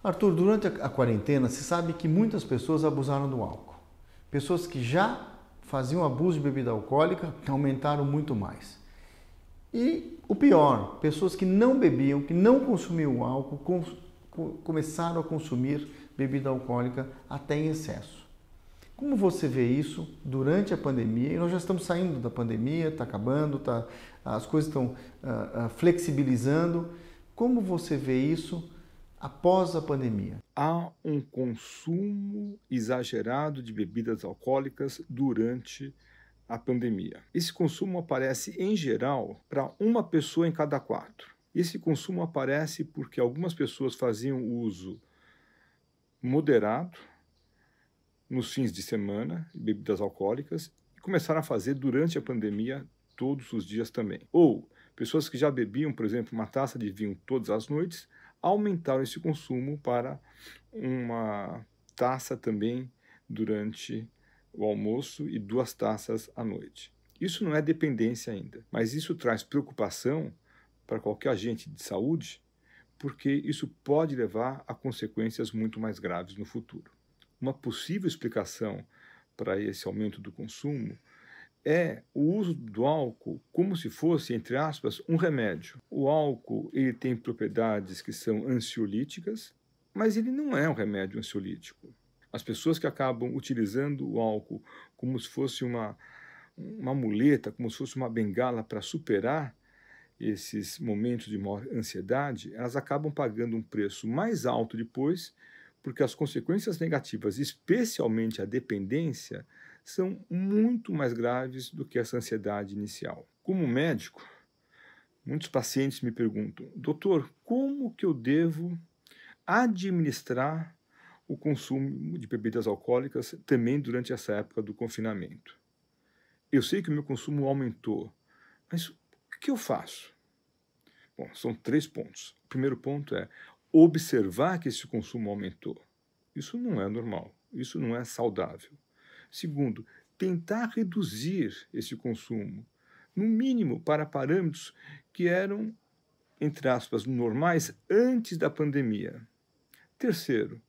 Arthur, durante a quarentena, se sabe que muitas pessoas abusaram do álcool. Pessoas que já faziam abuso de bebida alcoólica aumentaram muito mais. E o pior, pessoas que não bebiam, que não consumiam álcool, começaram a consumir bebida alcoólica até em excesso. Como você vê isso durante a pandemia? E nós já estamos saindo da pandemia, está acabando, as coisas estão flexibilizando. Como você vê isso após a pandemia? Há um consumo exagerado de bebidas alcoólicas durante a pandemia. Esse consumo aparece, em geral, para uma pessoa em cada quatro. Esse consumo aparece porque algumas pessoas faziam uso moderado nos fins de semana de bebidas alcoólicas e começaram a fazer durante a pandemia todos os dias também. Ou pessoas que já bebiam, por exemplo, uma taça de vinho todas as noites, aumentaram esse consumo para uma taça também durante o almoço e 2 taças à noite. Isso não é dependência ainda, mas isso traz preocupação para qualquer agente de saúde, porque isso pode levar a consequências muito mais graves no futuro. Uma possível explicação para esse aumento do consumo é o uso do álcool como se fosse, entre aspas, um remédio. O álcool ele tem propriedades que são ansiolíticas, mas ele não é um remédio ansiolítico. As pessoas que acabam utilizando o álcool como se fosse uma muleta, como se fosse uma bengala para superar esses momentos de maior ansiedade, elas acabam pagando um preço mais alto depois, porque as consequências negativas, especialmente a dependência, são muito mais graves do que essa ansiedade inicial. Como médico, muitos pacientes me perguntam: doutor, como que eu devo administrar o consumo de bebidas alcoólicas também durante essa época do confinamento? Eu sei que o meu consumo aumentou, mas o que eu faço? Bom, são 3 pontos. O primeiro ponto é observar que esse consumo aumentou. Isso não é normal, isso não é saudável. Segundo, tentar reduzir esse consumo, no mínimo para parâmetros que eram, entre aspas, normais antes da pandemia. Terceiro,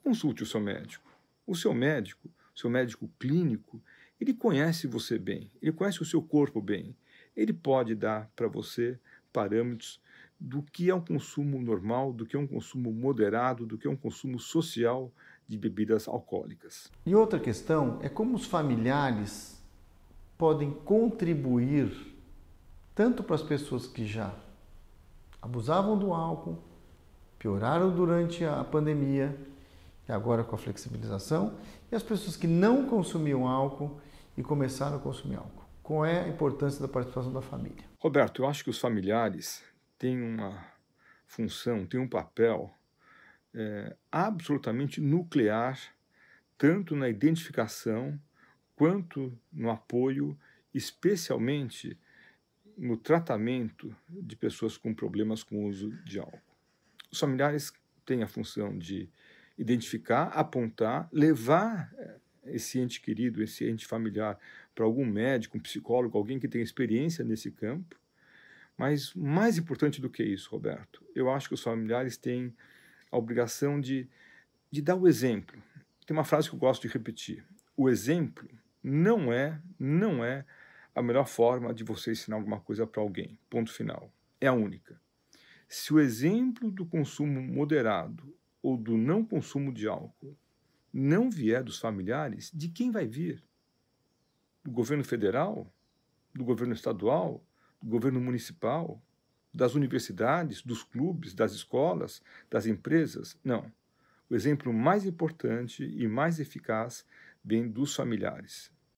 consulte o seu médico. O seu médico clínico, ele conhece você bem, ele conhece o seu corpo bem. Ele pode dar para você parâmetros do que é um consumo normal, do que é um consumo moderado, do que é um consumo social de bebidas alcoólicas. E outra questão é como os familiares podem contribuir tanto para as pessoas que já abusavam do álcool, pioraram durante a pandemia, e agora com a flexibilização, e as pessoas que não consumiam álcool e começaram a consumir álcool. Qual é a importância da participação da família? Roberto, eu acho que os familiares têm uma função, têm um papel absolutamente nuclear, tanto na identificação quanto no apoio, especialmente no tratamento de pessoas com problemas com o uso de álcool. Os familiares têm a função de identificar, apontar, levar esse ente querido, esse ente familiar para algum médico, um psicólogo, alguém que tenha experiência nesse campo. Mas mais importante do que isso, Roberto, eu acho que os familiares têm a obrigação de dar o exemplo. Tem uma frase que eu gosto de repetir: o exemplo não é a melhor forma de você ensinar alguma coisa para alguém. Ponto final. É a única. Se o exemplo do consumo moderado ou do não consumo de álcool não vier dos familiares, de quem vai vir? Do governo federal? Do governo estadual? Do governo municipal? Das universidades? Dos clubes? Das escolas? Das empresas? Não. O exemplo mais importante e mais eficaz vem dos familiares.